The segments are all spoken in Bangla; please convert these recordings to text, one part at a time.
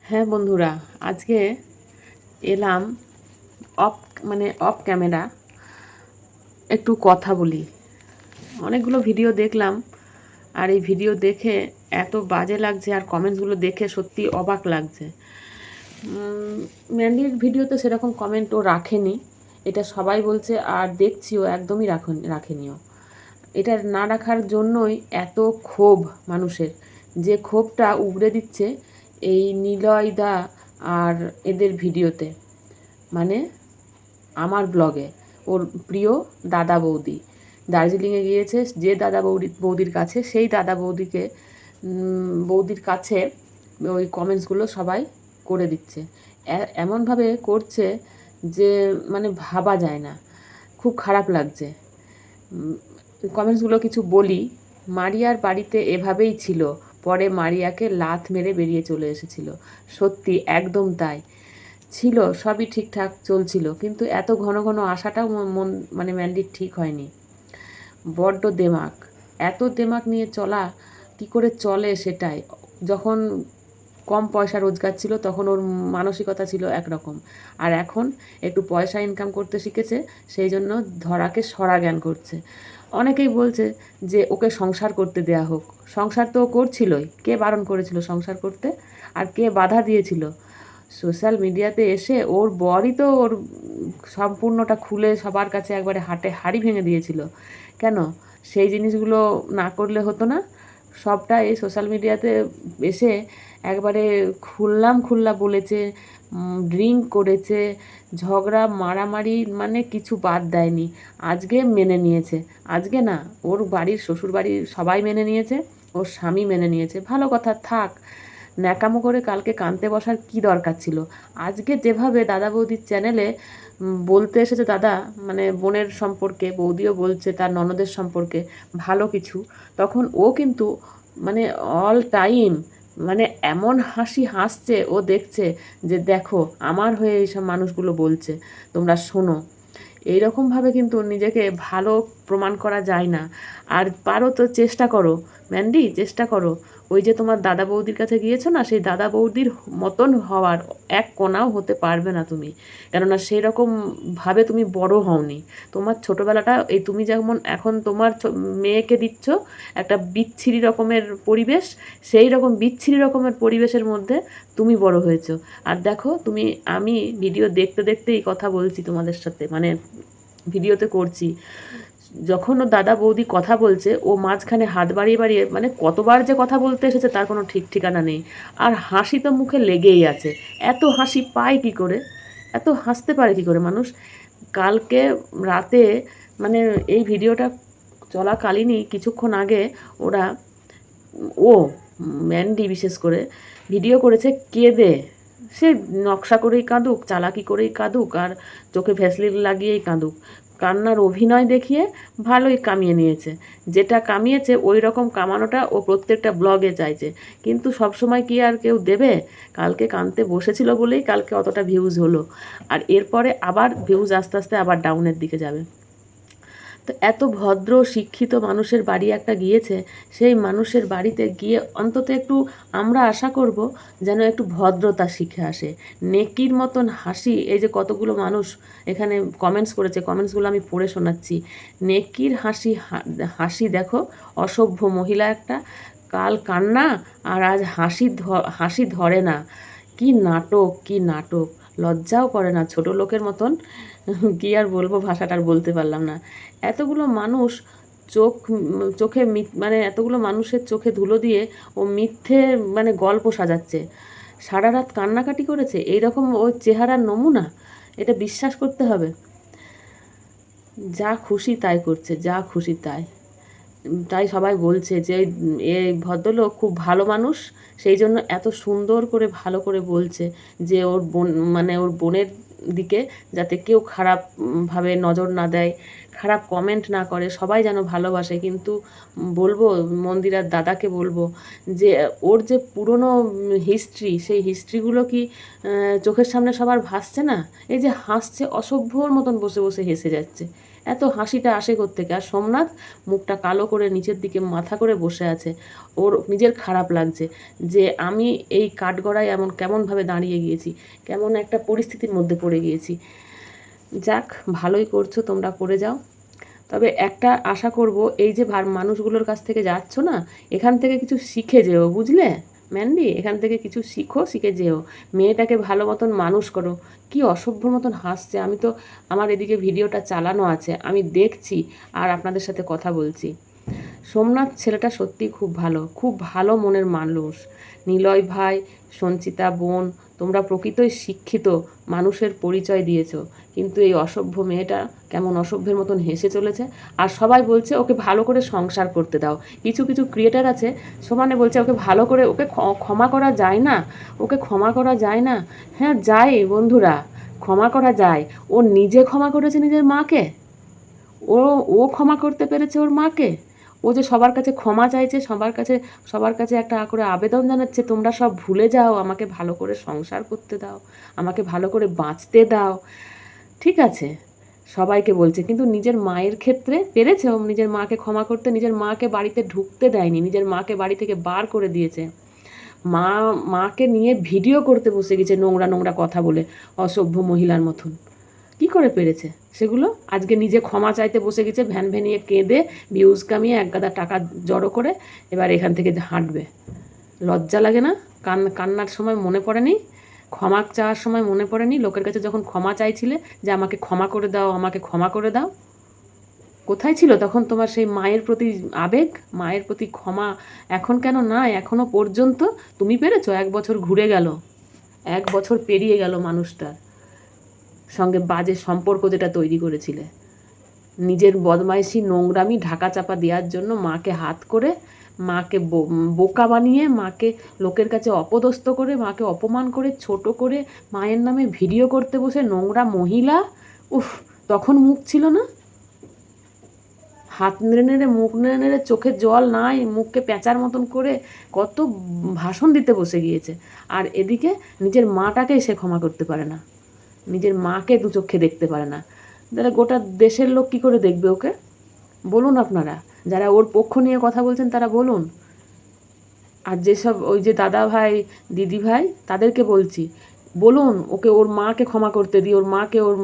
হ্যাঁ বন্ধুরা, আজকে এলাম অফ অফ ক্যামেরা একটু কথা বলি। অনেকগুলো ভিডিও দেখলাম, আর এই ভিডিও দেখে এত বাজে লাগছে, আর কমেন্টসগুলো দেখে সত্যি অবাক লাগছে। ম্যান্ডির ভিডিওতে সেরকম কমেন্টও রাখেনি, এটা সবাই বলছে, আর দেখছিও একদমই রাখেনিও। এটা না রাখার জন্যই এত ক্ষোভ মানুষের, যে ক্ষোভটা উগরে দিচ্ছে এই নিলয়দা আর এদের ভিডিওতে, মানে আমার ব্লগে। ওর প্রিয় দাদা বৌদি দার্জিলিংয়ে গিয়েছে, যে দাদা বৌদির কাছে, সেই দাদা বৌদির কাছে ওই কমেন্টসগুলো সবাই করে দিচ্ছে। এমনভাবে করছে যে মানে ভাবা যায় না, খুব খারাপ লাগছে। কমেন্টসগুলো কিছু বলি। মারিয়ার বাড়িতে এভাবেই ছিল, পরে মারিয়াকে লাথ মেরে বেরিয়ে চলে এসেছিল। সত্যি একদম তাই ছিল, সবই ঠিকঠাক চলছিল, কিন্তু এত ঘন ঘন আসাটাও মন ম্যান্ডির ঠিক হয়নি। বড্ড দেমাক, এত দেমাক নিয়ে চলা কি করে চলে সেটাই। যখন কম পয়সা রোজগার ছিল তখন ওর মানসিকতা ছিল একরকম, আর এখন একটু পয়সা ইনকাম করতে শিখেছে, সেই জন্য ধরাকে সরা জ্ঞান করছে। অনেকেই বলছে যে ওকে সংসার করতে দেয়া হোক। সংসার তো ও করছিলই, কে বারণ করেছিল সংসার করতে, আর কে বাধা দিয়েছিল? সোশ্যাল মিডিয়াতে এসে ওর বরই তো ওর সম্পূর্ণটা খুলে সবার কাছে একবারে হাড়ি ভেঙে দিয়েছিল। কেন সেই জিনিসগুলো না করলে হতো না? সবটা এই সোশ্যাল মিডিয়াতে এসে একবারে খুল্লা বলেছে, ড্রিঙ্ক করেছে, ঝগড়া মারামারি মানে কিছু বাদ দেয়নি। আজকে মেনে নিয়েছে, আজকে না, ওর বাড়ির শ্বশুর বাড়ির সবাই মেনে নিয়েছে, ওর স্বামী মেনে নিয়েছে, ভালো কথা, থাক। ন্যাকামো করে কালকে কাঁদতে বসার কি দরকার ছিল? আজকে যেভাবে দাদা বৌদির চ্যানেলে বলতে এসেছে দাদা, বোনের সম্পর্কে, বৌদিও বলছে তার ননদের সম্পর্কে ভালো কিছু, তখন ও কিন্তু অল টাইম এমন হাসি হাসছে, ও দেখছে যে দেখো আমার হয়ে এইসব মানুষগুলো বলছে, তোমরা শোনো। এইরকমভাবে কিন্তু নিজেকে ভালো প্রমাণ করা যায় না। আর পারো তো চেষ্টা করো, ম্যান্ডি, চেষ্টা করো। ওই যে তোমার দাদা বৌদির কাছে গিয়েছো না, সেই দাদা বৌদির মতন হওয়ার এক কোণাও হতে পারবে না তুমি, কেননা সেই রকমভাবে তুমি বড় হওনি। তোমার ছোটোবেলাটা এই তুমি যেমন এখন তোমার মেয়েকে দিচ্ছ একটা বিচ্ছিরি রকমের পরিবেশ, সেই রকম বিচ্ছিরি রকমের পরিবেশের মধ্যে তুমি বড় হয়েছো। আর দেখো তুমি, আমি ভিডিও দেখতে দেখতেই কথা বলছি তোমাদের সাথে, ভিডিওতে করছি, যখন ও দাদা বৌদি কথা বলছে ও মাঝখানে হাত বাড়িয়ে বাড়িয়ে কতবার যে কথা বলতে এসেছে তার কোনো ঠিক ঠিকানা নেই। আর হাসি তো মুখে লেগেই আছে। এত হাসি পায় কি করে? এত হাসতে পারে কি করে মানুষ? কালকে রাতে মানে এই ভিডিওটা চলাকালীনই কিছুক্ষণ আগে ওরা, ও ম্যান্ডি বিশেষ করে ভিডিও করেছে কেঁদে। সে নকশা করেই কাঁদুক, চালাকি করেই কাঁদুক, আর চোখে ভ্যাসলিন লাগিয়েই কাঁদুক, কান্নার অভিনয় দেখিয়ে ভালোই কামিয়ে নিয়েছে। যেটা কামিয়েছে ওই রকম কামানোটা ও প্রত্যেকটা ব্লগে চাইছে, কিন্তু সবসময় কি আর কেউ দেবে? কালকে কাঁদতে বসেছিল বলেই কালকে অতটা ভিউজ হলো, আর এরপরে আবার ভিউজ আস্তে আস্তে আবার ডাউনের দিকে যাবে। তো এত ভদ্র শিক্ষিত মানুষের বাড়ি একটা গিয়েছে, সেই মানুষের বাড়িতে গিয়ে অন্তত একটু আমরা আশা করব যেন একটু ভদ্রতা শিখে আসে, নেকির মতন হাসি। এই যে কতগুলো মানুষ এখানে কমেন্টস করেছে, কমেন্টসগুলো আমি পড়ে শোনাচ্ছি। নেকির হাসি, হাসি দেখো, অসভ্য মহিলা একটা, কাল কান্না আর আজ হাসি ধরে না। কি নাটক, কি নাটক! লজ্জাও করে না ছোট লোকের মতন। কি আর বলবো, ভাষাটা আর বলতে পারলাম না। এতগুলো মানুষ চোখে এতগুলো মানুষের চোখে ধুলো দিয়ে ও মিথ্যে গল্প সাজাচ্ছে। সারা রাত কান্নাকাটি করেছে, এইরকম ওর চেহারার নমুনা? এটা বিশ্বাস করতে হবে? যা খুশি তাই করছে, যা খুশি তাই। তাই সবাই বলছে যে এই ভদ্রলোক খুব ভালো মানুষ, সেই জন্য এত সুন্দর করে ভালো করে বলছে যে ওর বোন, ওর বোনের দিকে যাতে কেউ খারাপ ভাবে নজর না দেয়, খারাপ কমেন্ট না করে, সবাই যেন ভালোবাসে। কিন্তু বলবো মন্দিরার দাদাকে বলবো যে ওর যে পুরনো হিস্ট্রি, সেই হিস্ট্রিগুলো কি চোখের সামনে সবার ভাসছে না? এই যে হাসছে, অসভ্যর মতন বসে বসে হেসে যাচ্ছে, এত হাসিটা আসে কোত্থেকে? আর সোমনাথ মুখটা কালো করে নিচের দিকে মাথা করে বসে আছে। ওর নিজের খারাপ লাগছে যে আমি এই কাঠগড়ায় এমন কেমনভাবে দাঁড়িয়ে গিয়েছি, কেমন একটা পরিস্থিতির মধ্যে পড়ে গিয়েছি। যাক, ভালোই করছো, তোমরা করে যাও। তবে একটা আশা করব, এই যে মানুষগুলোর কাছ থেকে যাচ্ছ না, এখান থেকে কিছু শিখে যেও, বুঝলে ম্যান্ডি? এখান থেকে কিছু শিখো, শিখে যেও। মেয়েটাকে ভালো মতন মানুষ করো। কি অসভ্যর মতন হাসছে! আমি তো, আমার এদিকে ভিডিওটা চালানো আছে, আমি দেখছি আর আপনাদের সাথে কথা বলছি। সোমনাথ ছেলেটা সত্যিই খুব ভালো, খুব ভালো মনের মানুষ। নিলয় ভাই, সঞ্চিতা বোন, তোমরা প্রকৃতই শিক্ষিত মানুষের পরিচয় দিয়েছো, কিন্তু এই অসভ্য মেয়েটা কেমন অসভ্যের মতন হেসে চলেছে। আর সবাই বলছে ওকে ভালো করে সংসার করতে দাও। কিছু কিছু ক্রিয়েটার আছে সমানে বলছে ওকে ভালো করে, ওকে ক্ষমা করা যায় না, ওকে ক্ষমা করা যায় না। হ্যাঁ যায় বন্ধুরা, ক্ষমা করা যায়। ও নিজে ক্ষমা করেছে নিজের মাকে, ও ও ক্ষমা করতে পেরেছে ওর মাকে। ও যে সবার কাছে ক্ষমা চাইছে, সবার কাছে একটা করে আবেদন জানাচ্ছে, তোমরা সব ভুলে যাও, আমাকে ভালো করে সংসার করতে দাও, আমাকে ভালো করে বাঁচতে দাও। ঠিক আছে, সবাইকে বলছে, কিন্তু নিজের মায়ের ক্ষেত্রে পেরেছে ও নিজের মাকে ক্ষমা করতে? নিজের মাকে বাড়িতে ঢুকতে দেয়নি, নিজের মাকে বাড়ি থেকে বার করে দিয়েছে। মাকে নিয়ে ভিডিও করতে বসে গেছে নোংরা নোংরা কথা বলে, অসভ্য মহিলার মতন। কি করে পেরেছে সেগুলো? আজকে নিজে ক্ষমা চাইতে বসে গেছে, ভ্যান ভ্যানিয়ে কেঁদে ভিউজ কামিয়ে এক গাদা টাকা জড়ো করে এবার এখান থেকে হাঁটবে। লজ্জা লাগে না? কান্নার সময় মনে পড়েনি? ক্ষমা চাওয়ার সময় মনে পড়েনি? লোকের কাছে যখন ক্ষমা চাইছিলে যে আমাকে ক্ষমা করে দাও, আমাকে ক্ষমা করে দাও, কোথায় ছিল তখন তোমার সেই মায়ের প্রতি আবেগ, মায়ের প্রতি ক্ষমা? এখন কেন না? এখনো পর্যন্ত তুমি পেরেছো? 1 বছর ঘুরে গেল, 1 বছর পেরিয়ে গেল মানুষটার সঙ্গে বাজে সম্পর্ক যেটা তৈরি করেছিলে, নিজের বদমাইশি নোংরামি ঢাকা চাপা দেওয়ার জন্য মাকে হাত করে, মাকে বোকা বানিয়ে, মাকে লোকের কাছে অপদস্থ করে, মাকে অপমান করে, ছোট করে মায়ের নামে ভিডিও করতে বসে নোংরা মহিলা। উফ, তখন মুখ ছিল না? হাত নেড়ে নেড়ে, মুখ নেড়ে নেড়ে, চোখে জল নাই, মুখকে প্যাঁচার মতন করে কত ভাষণ দিতে বসে গিয়েছে। আর এদিকে নিজের মাটাকেই সে ক্ষমা করতে পারে না, নিজের মাকে দু চোখে দেখতে পারে না। তাহলে গোটা দেশের লোক কী করে দেখবে ওকে? বলুন আপনারা, যারা ওর পক্ষ নিয়ে কথা বলছেন তারা বলুন। আর যেসব ওই যে দাদা ভাই, দিদি ভাই, তাদেরকে বলছি, বলুন ওকে, ওর মাকে ক্ষমা করতে দিই, ওর মাকে ওর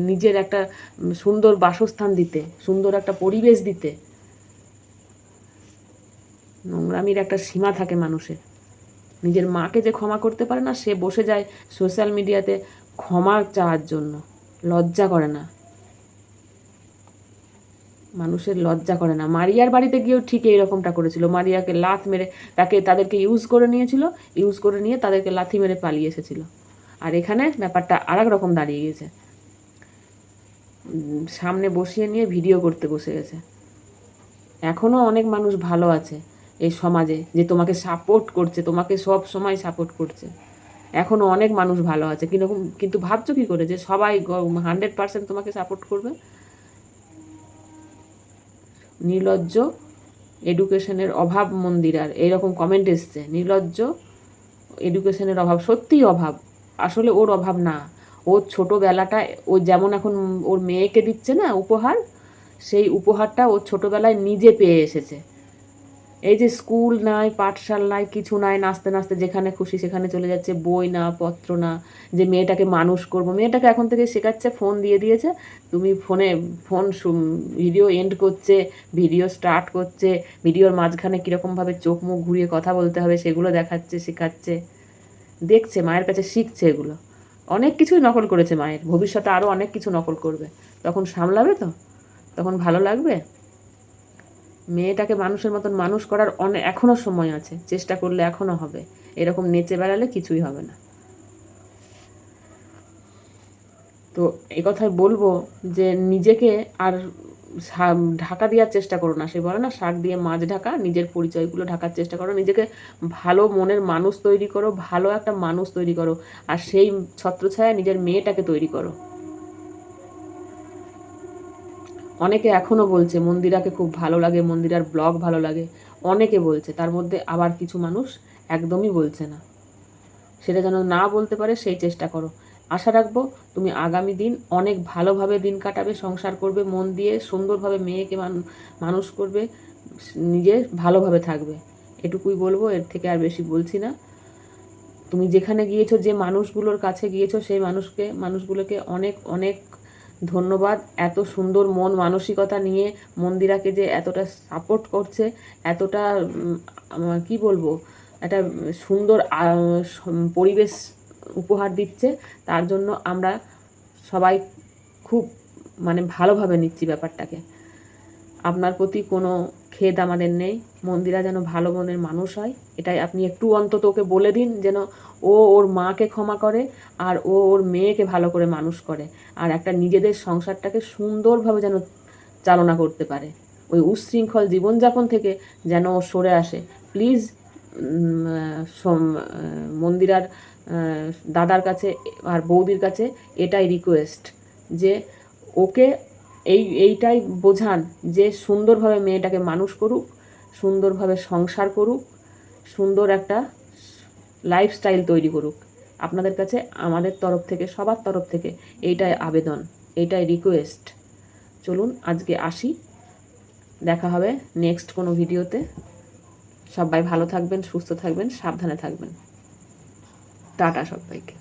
নিজের একটা সুন্দর বাসস্থান দিতে, সুন্দর একটা পরিবেশ দিতে। নোংরামির একটা সীমা থাকে মানুষের। নিজের মাকে যে ক্ষমা করতে পারে না, সে বসে যায় সোশ্যাল মিডিয়াতে ক্ষমা চাওয়ার জন্য। লজ্জা করে না, মানুষের লজ্জা করে না। মারিয়ার বাড়িতে গিয়েও ঠিক এইরকমটা করেছিল, মারিয়াকে লাথ মেরে তাদেরকে ইউজ করে নিয়েছিল, ইউজ করে নিয়ে তাদেরকে লাথি মেরে পালিয়ে এসেছিল। আর এখানে ব্যাপারটা আর এক রকম দাঁড়িয়ে গেছে, সামনে বসিয়ে নিয়ে ভিডিও করতে বসে গেছে। এখনও অনেক মানুষ ভালো আছে এই সমাজে, যে তোমাকে সাপোর্ট করছে, তোমাকে সব সময় সাপোর্ট করছে। এখনও অনেক মানুষ ভালো আছে, কিন্তু ভাবছো কী করে যে সবাই 100% তোমাকে সাপোর্ট করবে? নির্লজ্জ, এডুকেশনের অভাব মন্দিরার, এইরকম কমেন্ট এসছে। নির্লজ্জ, এডুকেশনের অভাব, সত্যিই অভাব। আসলে ওর অভাব না, ওর ছোটোবেলাটা, ও যেমন এখন ওর মেয়েকে দিচ্ছে না উপহার, সেই উপহারটা ওর ছোটোবেলায় নিজে পেয়ে এসেছে। এই যে স্কুল নাই, পাঠশালা নাই, কিছু নাই, নাচতে নাচতে যেখানে খুশি সেখানে চলে যাচ্ছে, বই না, পত্র না, যে মেয়েটাকে মানুষ করব। মেয়েটাকে এখন থেকে শেখাচ্ছে, ফোন দিয়ে দিয়েছে, তুমি ফোন ভিডিও এন্ড করছে, ভিডিও স্টার্ট করছে, ভিডিওর মাঝখানে কীরকমভাবে চোখ মুখ ঘুরিয়ে কথা বলতে হবে সেগুলো দেখাচ্ছে, শেখাচ্ছে, দেখছে, মায়ের কাছে শিখছে। এগুলো অনেক কিছুই নকল করেছে মায়ের, ভবিষ্যতে আরও অনেক কিছু নকল করবে। তখন সামলাবে তো? তখন ভালো লাগবে? মেয়েটাকে মানুষের মতন মানুষ করার এখনও সময় আছে, চেষ্টা করলে এখনও হবে। এরকম নেচে বেড়ালে কিছুই হবে না। তো এই কথাই বলবো যে নিজেকে আর ঢাকা দেওয়ার চেষ্টা করো না। সে বলে না, শাক দিয়ে মাছ ঢাকা, নিজের পরিচয়গুলো ঢাকার চেষ্টা করো। নিজেকে ভালো মনের মানুষ তৈরি করো, ভালো একটা মানুষ তৈরি করো, আর সেই ছত্রছায়ায় নিজের মেয়েটাকে তৈরি করো। অনেকে এখনও বলছে মন্দিরাকে খুব ভালো লাগে, মন্দিরার ব্লগ ভালো লাগে, অনেকে বলছে। তার মধ্যে আবার কিছু মানুষ একদমই বলছে না। সেটা যেন না বলতে পারে সেই চেষ্টা করো। আশা রাখবো তুমি আগামী দিন অনেক ভালোভাবে দিন কাটাবে, সংসার করবে, মন দিয়ে সুন্দরভাবে মেয়েকে মানুষ করবে, নিজে ভালোভাবে থাকবে। এটুকুই বলবো, এর থেকে আর বেশি বলছি না। তুমি যেখানে গিয়েছো, যে মানুষগুলোর কাছে গিয়েছো, সেই মানুষগুলোকে অনেক অনেক ধন্যবাদ। এত সুন্দর মন মানসিকতা নিয়ে মন্দিরাকে যে এতটা সাপোর্ট করছে, এতটা কি বলবো, একটা সুন্দর পরিবেশ উপহার দিচ্ছে, তার জন্য আমরা সবাই খুব ভালোভাবে নিচ্ছি ব্যাপারটাকে। আপনার প্রতি কোনো খেদ আমাদের নেই। মন্দিরা যেন ভালো মনের মানুষ হয়, এটাই আপনি একটু অন্তত ওকে বলে দিন, যেন ও ওর মাকে ক্ষমা করে আর ও ওর মেয়েকে ভালো করে মানুষ করে, আর একটা নিজেদের সংসারটাকে সুন্দরভাবে যেন চালনা করতে পারে। ওই উচ্ছৃঙ্খল জীবনযাপন থেকে যেন ও সরে আসে। প্লিজ মন্দিরার দাদার কাছে আর বৌদির কাছে এটাই রিকোয়েস্ট, যে ওকে এইটাই বোঝান যে সুন্দরভাবে মেয়েটাকে মানুষ করুক, সুন্দরভাবে সংসার করুক, সুন্দর একটা লাইফস্টাইল তৈরি করুক। আপনাদের কাছে আমাদের তরফ থেকে, সবার তরফ থেকে এইটাই আবেদন, এইটাই রিকোয়েস্ট। চলুন আজকে আসি, দেখা হবে নেক্সট কোনো ভিডিওতে। সবাই ভালো থাকবেন, সুস্থ থাকবেন, সাবধানে থাকবেন। টাটা সবাইকে।